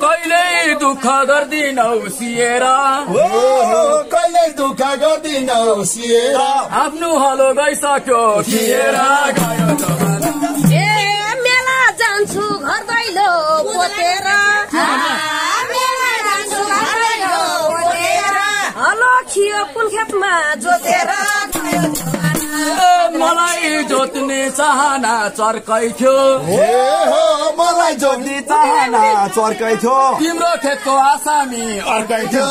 कहिले दुःख गर्दिनौ सिएर कहिले दुःख गर्दिनौ सिएर आफ्नो हलो गइसक्यो खिएर गयो जमाना मेला जान्छु घर दैलो पोतेर मेला जान्छु घर दैलो पोतेर हलो खियो कुन खेतमा जोतेर मलाई जोत्ने चाहना चर्कै थियो मलाई जोत्ने चाहना चर्कै थियो तिम्रो खेतको आसामी अर्कै थियो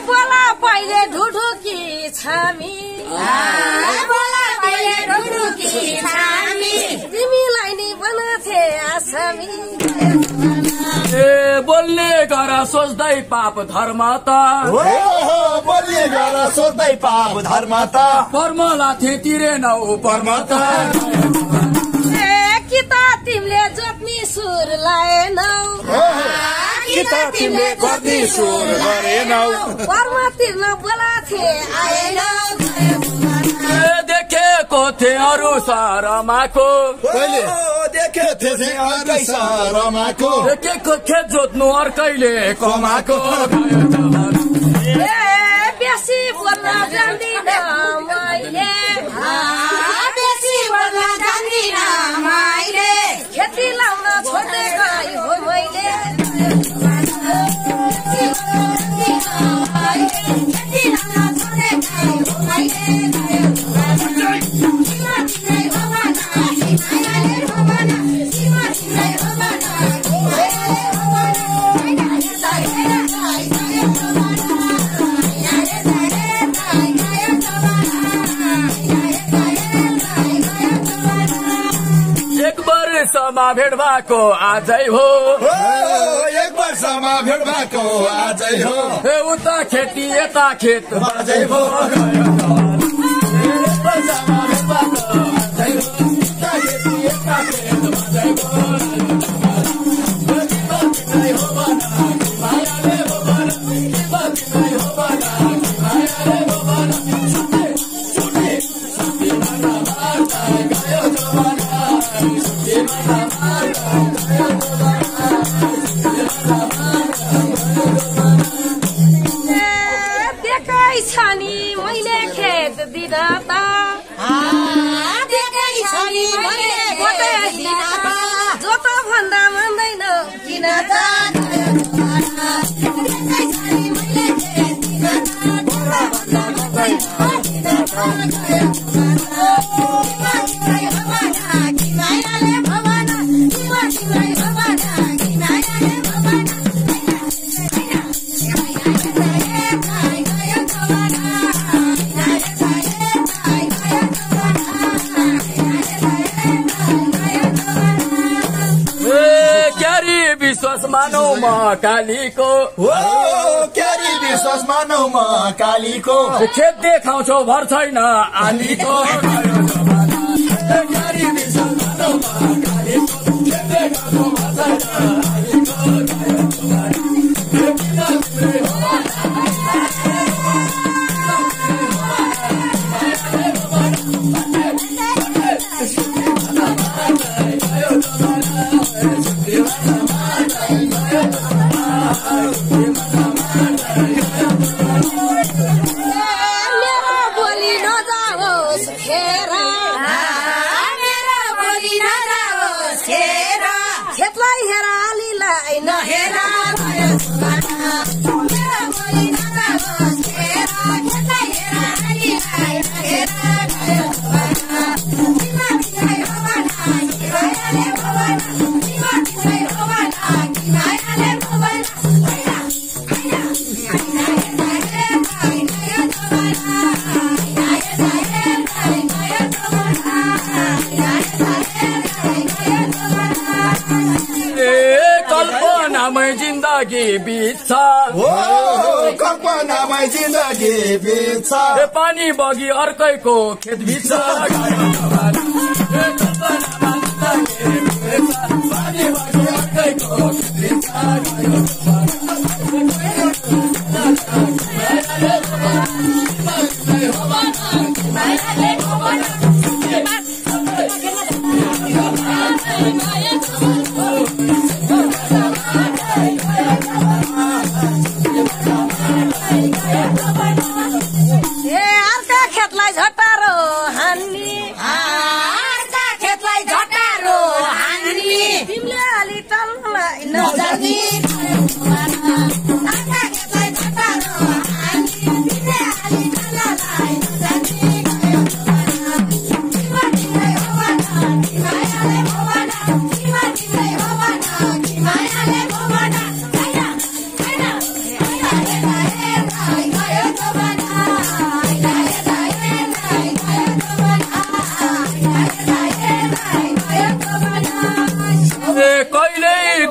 बोला पहिले ढुढुकी छामी तिमीलाई नि बनाथे आसामी बोल्ने गर सोच्दै पाप धर्म त बोल्ने गर सोच्दै पाप धर्म त कर्म लाथे तिरेनौ पर्म त कि त तिमीले जोत्नी सुर लाएनौ कि त तिमीले जोत्नी सुर गरेनौ कर्म तिर्न बोलाथे आएनौ देखेको थिए अरू शरमाको देखे थिए अरू शरमाको देखेको खेत जोत्नु अर्कैले कमाको बेसी बोल्न जान्दिन मैले बेसी बोल्न जान्दिन मैले खेती लाउन छोड्दै गयो हो मैले खेती लाउन छोड्दै गयो हो मैले वर्षमा भेट भएको आजै हो एक वर्षमा भेट भएको आजै हो उता खेती यता खेत बाजै हो वर्षमा भेट भएको आजै हो उता खेती यता खेत बाजै हो देखाइ छ नि मैले खेत दिन त देखाइ छ नि मैले दिन त जोत भन्दा मान्दैन किन त देखाइ छ नि मैले खेत दिन विश्वास मानौ म कालीको क्यारी विश्वास मानौ म कालीको खेत देखाउँछौ भर छैन आलीको क्यारी विश्वास मानौ म कालीको खेत देखाउँछौ भर छैन खेतलाई हेर आलीलाई नहेर कल्पनामै जिन्दगी बित्छ कल्पनामै जिन्दगी बित्छ पानी बगी अर्कैको खेत बित्छ पानी बगी अर्कैको खेत बित्छ अर्का खेतलाई झटारो हान्ने तिमीले अलि टल्नलाई नजानी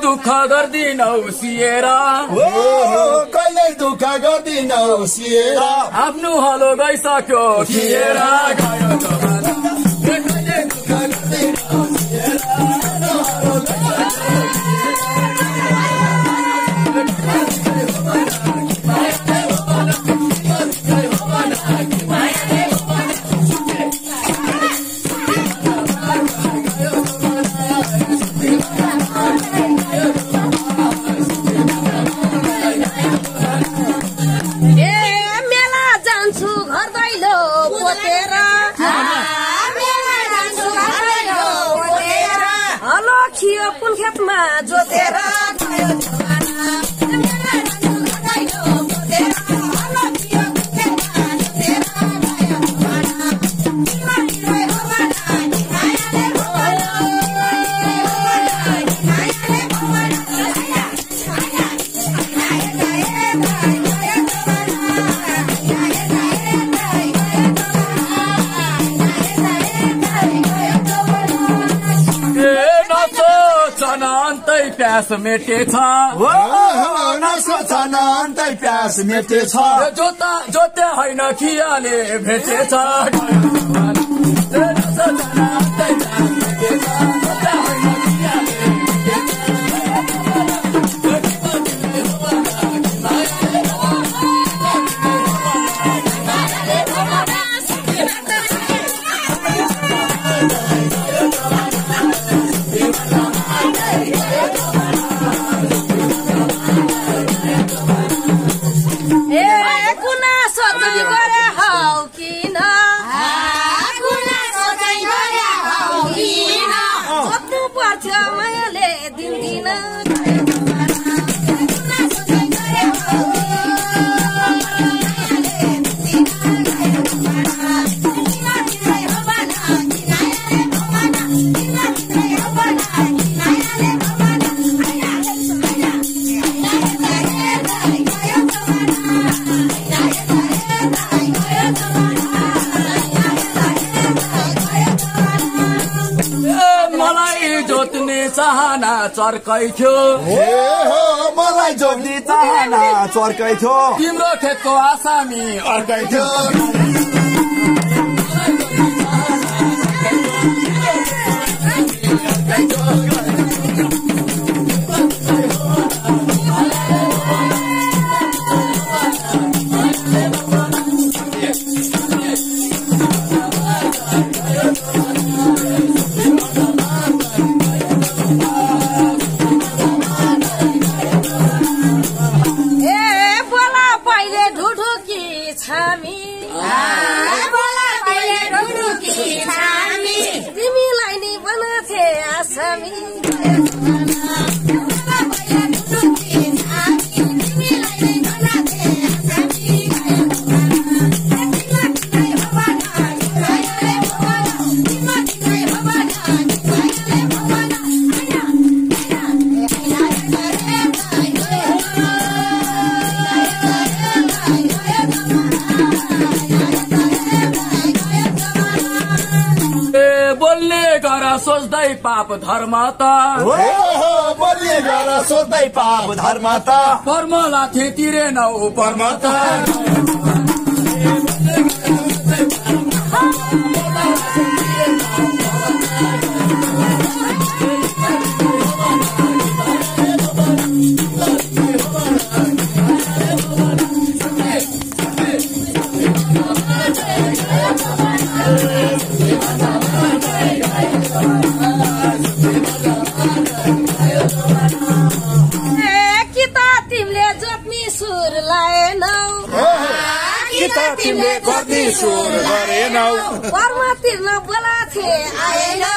दुःख गर्दिनौ सिएर कहिल्यै दुःख गर्दिनौ सिएर आफ्नो हलो गइसक्यो थिएर गयो जमाना कहिल्यै दुःख गर्दिनौ सिएर आफ्नो हलो कुन खेतमा जोतेर प्यास मेटेछ नसोचन अन्तै प्यास मेटेछ जोत्या होइन खियाले भेटेछ चाहना चर्कै थियो मलाई जोड्ने चाहना चर्कै थियो तिम्रो खेतको आसामी अर्कै थियो तिमीलाई नि बनाथे आसामी सोच्दै पाप धर्म त बोल्ने गर सोच्दै पाप धर्म त फर्मुला थिए तिरेनौ पर्म त तिमीले गर्दी सुर गरेनौ कर्म तिर्न बोलाथे आएनौ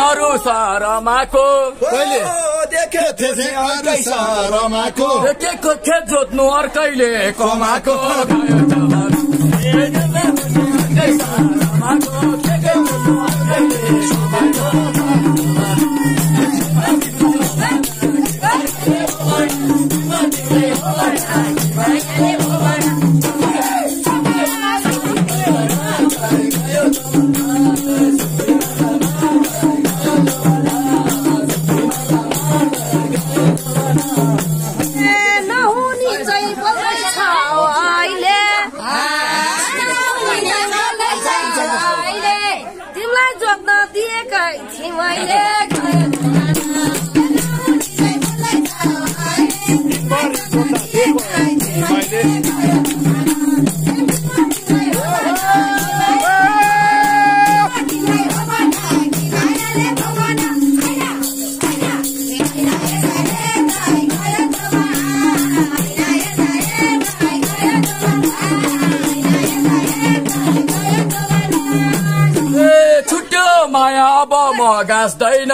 अरू सारमाको कहिले देखे थिए अर्कै सारमाको देखेको खेत जोत्नु अर्कैले कमाको माया अब म गाँस्दैन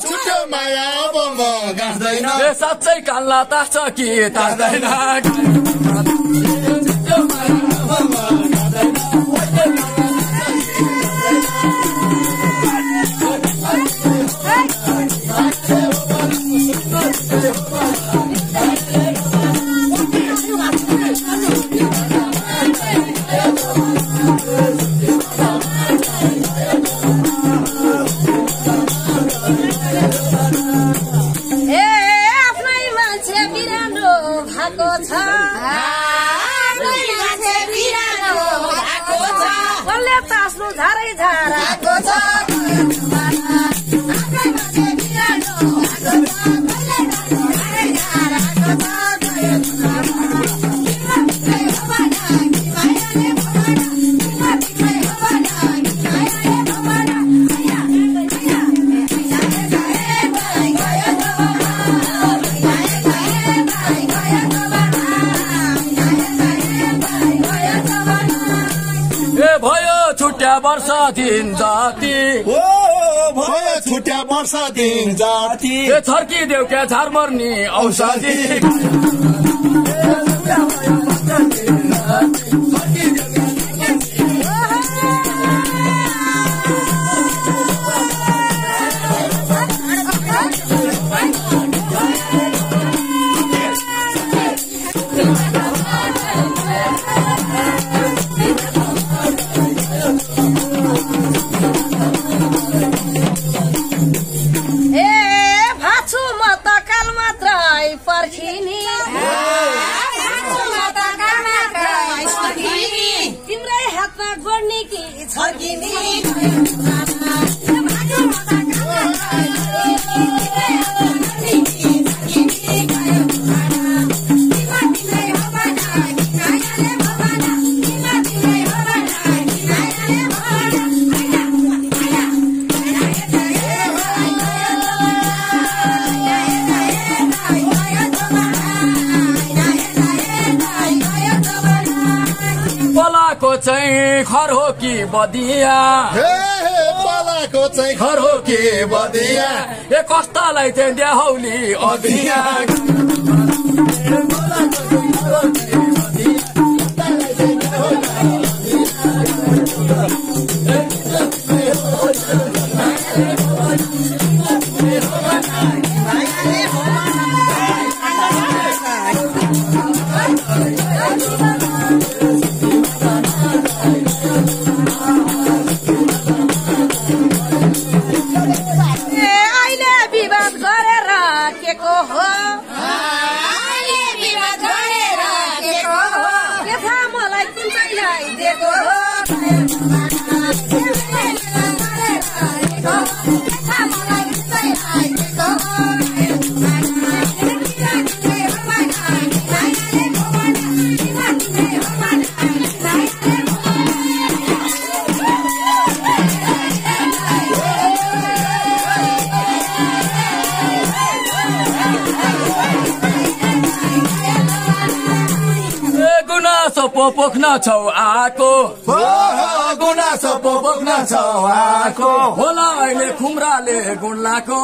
छुट्यो माया अब म गाँस्दैन साँच्चै कान्ला तास्छ कि तास्दैन वर्ष दिन जाति भयो छुट्या वर्ष दिन जाति छर्किदेऊ क्या झारमर्नी औषधि तिम्रै हातमा गोड्ने कि छर्किने पलाको चाहिँ खर हो कि बदिया पलाको चाहिँ खर हो कि बदिया ए कस्तालाई चाहिँ देहौली अदिया अहिले विवाद गरेर के को हो पोख्न छौ आको गुनासो पोख्न छौ आको होला अहिले खुम्राले गुन्लाको